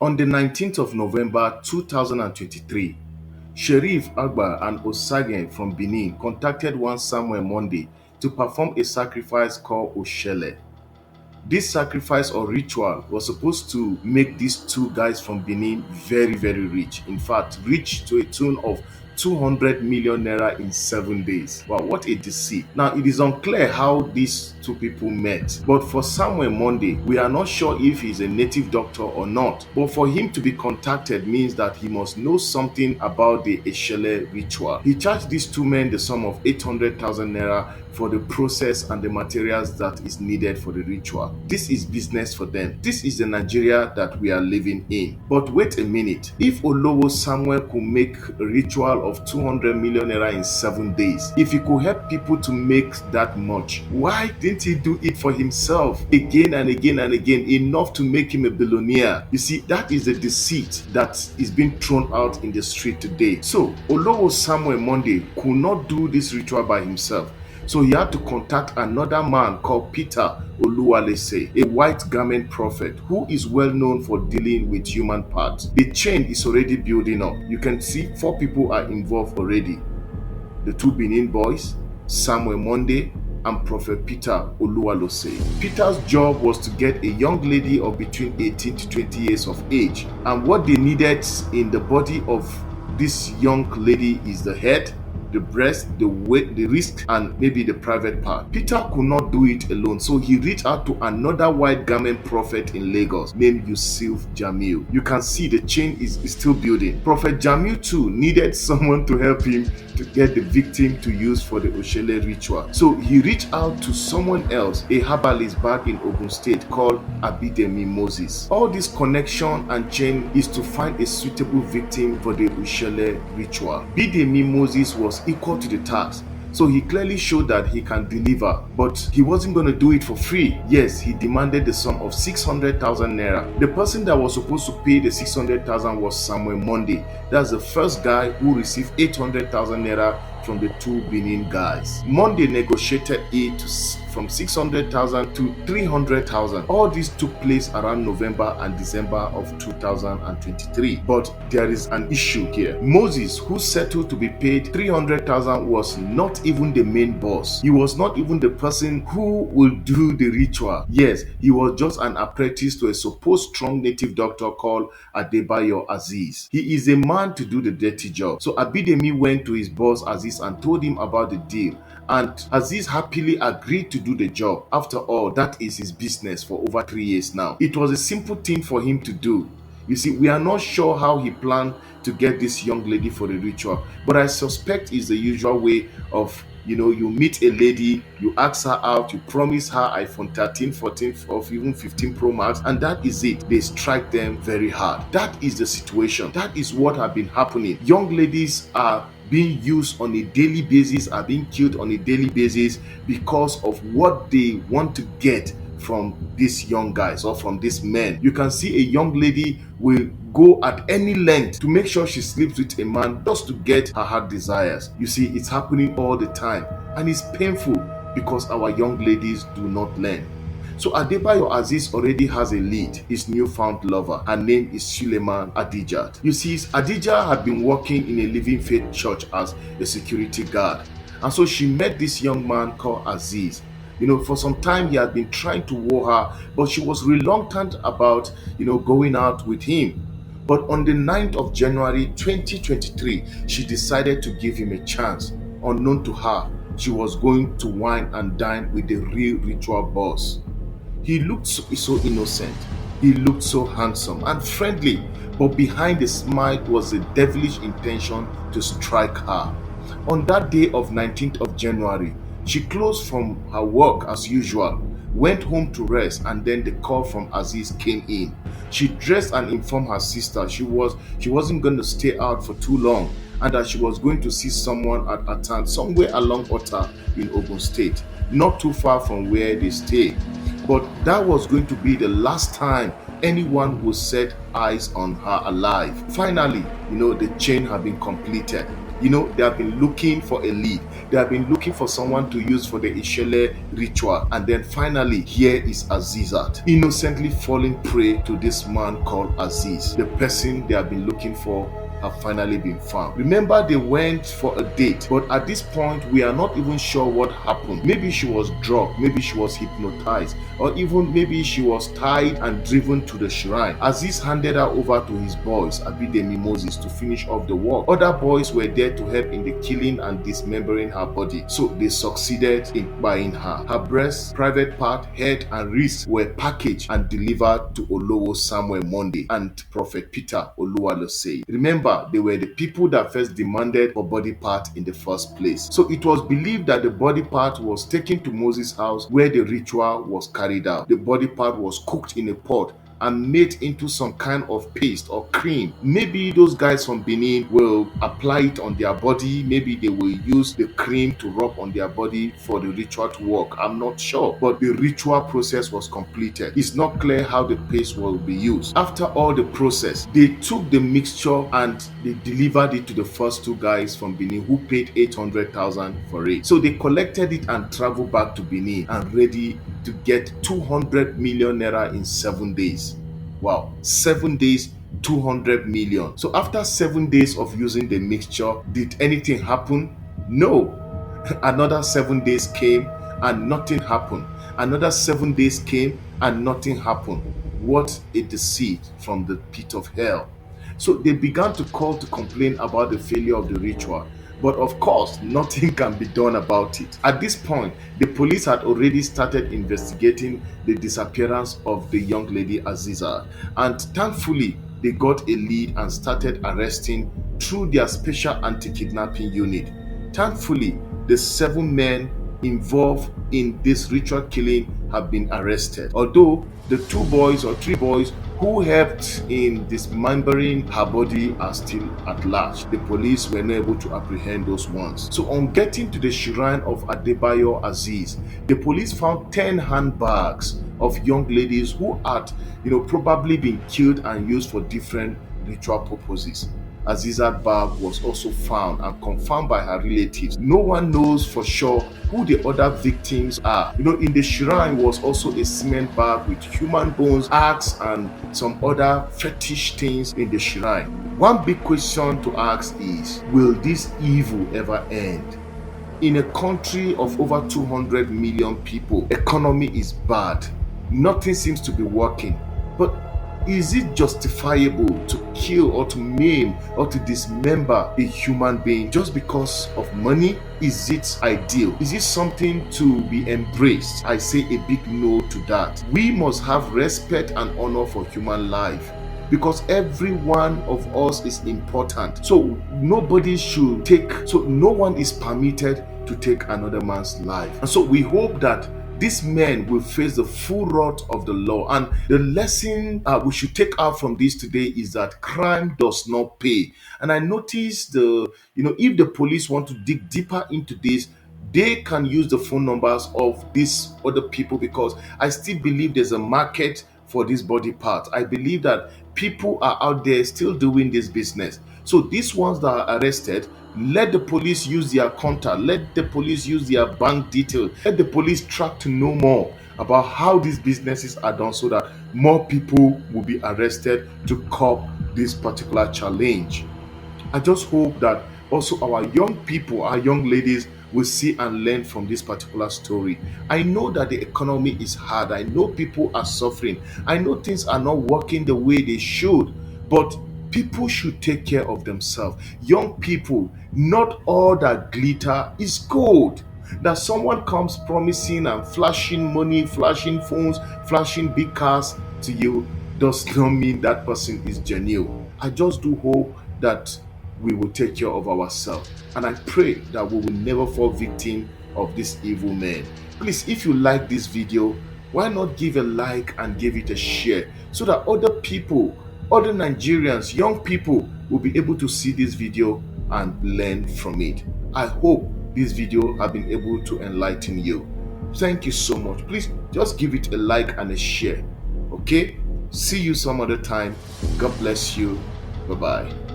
On the 19th of November 2023, Sheriff Agba and Osagen from Benin contacted one Samuel Monday to perform a sacrifice called Oshele. This sacrifice or ritual was supposed to make these two guys from Benin very, very rich. In fact, rich to a tune of 200 million naira in 7 days. Wow, what a deceit. Now, it is unclear how these two people met, but for Samuel Monday, we are not sure if he's a native doctor or not. But for him to be contacted means that he must know something about the Eshele ritual. He charged these two men the sum of 800,000 naira for the process and the materials that is needed for the ritual. This is business for them. This is the Nigeria that we are living in. But wait a minute. If Olowo Samuel could make a ritual of 200 million naira in 7 days, if he could help people to make that much, why didn't he do it for himself again and again and again, enough to make him a billionaire? You see, that is the deceit that is being thrown out in the street today. So Olowo Samuel Monday could not do this ritual by himself. So he had to contact another man called Peter Oluwalese, a white garment prophet who is well known for dealing with human parts. The chain is already building up. You can see 4 people are involved already. The 2 Benin boys, Samuel Monday, and Prophet Peter Oluwalose. Peter's job was to get a young lady of between 18 to 20 years of age. And what they needed in the body of this young lady is the head, the breast, the weight, the wrist, and maybe the private part. Peter could not do it alone, so he reached out to another white garment prophet in Lagos named Yusuf Jamil. You can see the chain is still building. Prophet Jamil too needed someone to help him to get the victim to use for the Oshele ritual. So he reached out to someone else, a herbalist back in Ogun State called Abidemi Moses. All this connection and chain is to find a suitable victim for the Oshele ritual. Abidemi Moses was equal to the task. So he clearly showed that he can deliver, but he wasn't going to do it for free. Yes, he demanded the sum of 600,000 naira. The person that was supposed to pay the 600,000 was Samuel Monday. That's the first guy who received 800,000 naira from the 2 Benin guys. Monday negotiated it from 600,000 to 300,000. All this took place around November and December of 2023. But there is an issue here. Moses, who settled to be paid 300,000, was not even the main boss. He was not even the person who will do the ritual. Yes, he was just an apprentice to a supposed strong native doctor called Adebayo Aziz. He is a man to do the dirty job. So Abidemi went to his boss Aziz and told him about the deal. And Aziz happily agreed to do the job. After all, that is his business for over 3 years now. It was a simple thing for him to do. You see, we are not sure how he planned to get this young lady for the ritual, but I suspect it's the usual way of, you meet a lady, you ask her out, you promise her iPhone 13, 14, or even 15 Pro Max, and that is it. They strike them very hard. That is the situation. That is what has been happening. Young ladies are being used on a daily basis, are being killed on a daily basis because of what they want to get from these young guys or from these men. You can see a young lady will go at any length to make sure she sleeps with a man just to get her heart desires. You see, it's happening all the time, and it's painful because our young ladies do not learn. So Adebayo Aziz already has a lead, his newfound lover. Her name is Suleiman Kadijat. You see, Adija had been working in a Living Faith church as a security guard. And so she met this young man called Aziz. For some time he had been trying to woo her, but she was reluctant about, going out with him. But on the 9th of January 2023, she decided to give him a chance. Unknown to her, she was going to wine and dine with the real ritual boss. He looked so innocent. He looked so handsome and friendly, but behind the smile was a devilish intention to strike her. On that day of 19th of January, she closed from her work as usual, went home to rest, and then the call from Aziz came in. She dressed and informed her sister she wasn't going to stay out for too long, and that she was going to see someone at a town somewhere along Ota in Ogun State, not too far from where they stay. But that was going to be the last time anyone would set eyes on her alive. Finally, the chain had been completed. They have been looking for a lead. They have been looking for someone to use for the Ishele ritual. And then finally, here is Azizat, innocently falling prey to this man called Aziz. The person they have been looking for have finally been found. Remember, they went for a date, but at this point, we are not even sure what happened. Maybe she was drugged, maybe she was hypnotized, or even maybe she was tied and driven to the shrine. Aziz handed her over to his boys, Abidemi Moses, to finish off the work. Other boys were there to help in the killing and dismembering her body, so they succeeded in buying her. Her breast, private part, head, and wrist were packaged and delivered to Olowo Samuel Monday and Prophet Peter Oluwalosei. Remember, they were the people that first demanded for body part in the first place. So it was believed that the body part was taken to Moses' house where the ritual was carried out. The body part was cooked in a pot and made into some kind of paste or cream. Maybe those guys from Benin will apply it on their body. Maybe they will use the cream to rub on their body for the ritual to work. I'm not sure. But the ritual process was completed. It's not clear how the paste will be used. After all the process, they took the mixture and they delivered it to the first two guys from Benin who paid 800,000 for it. So they collected it and traveled back to Benin and ready to get 200 million naira in 7 days. Wow, 7 days, 200 million. So after 7 days of using the mixture, did anything happen? No. Another 7 days came and nothing happened. Another 7 days came and nothing happened. What a deceit from the pit of hell. So they began to call to complain about the failure of the ritual. But of course, nothing can be done about it. At this point, the police had already started investigating the disappearance of the young lady Aziza. And thankfully, they got a lead and started arresting through their special anti-kidnapping unit. Thankfully, the 7 men involved in this ritual killing have been arrested. Although the 2 boys or 3 boys who helped in dismembering her body are still at large. The police were not able to apprehend those ones. So on getting to the shrine of Adebayo Aziz, the police found 10 handbags of young ladies who had probably been killed and used for different ritual purposes. Azizat bag was also found and confirmed by her relatives. No one knows for sure who the other victims are. In the shrine was also a cement bag with human bones, axe, and some other fetish things in the shrine. One big question to ask is, will this evil ever end? In a country of over 200 million people, economy is bad. Nothing seems to be working. But is it justifiable to kill or to maim or to dismember a human being just because of money? Is it ideal? Is it something to be embraced? I say a big no to that. We must have respect and honor for human life, because every one of us is important. So no one is permitted to take another man's life. And so we hope that these men will face the full wrath of the law. And the lesson we should take out from this today is that crime does not pay. And I noticed if the police want to dig deeper into this, they can use the phone numbers of these other people, because I still believe there's a market for this body part. I believe that people are out there still doing this business. So these ones that are arrested, let the police use their contact, let the police use their bank details, let the police track to know more about how these businesses are done, so that more people will be arrested to curb this particular challenge. I just hope that also our young people, our young ladies, will see and learn from this particular story. I know that the economy is hard. I know people are suffering. I know things are not working the way they should, but people should take care of themselves. Young people, not all that glitter is gold. That someone comes promising and flashing money, flashing phones, flashing big cars to you does not mean that person is genuine. I just do hope that we will take care of ourselves. And I pray that we will never fall victim of this evil man. Please, if you like this video, why not give a like and give it a share, so that other people, other Nigerians, young people will be able to see this video and learn from it. I hope this video has been able to enlighten you. Thank you so much. Please just give it a like and a share. Okay? See you some other time. God bless you. Bye-bye.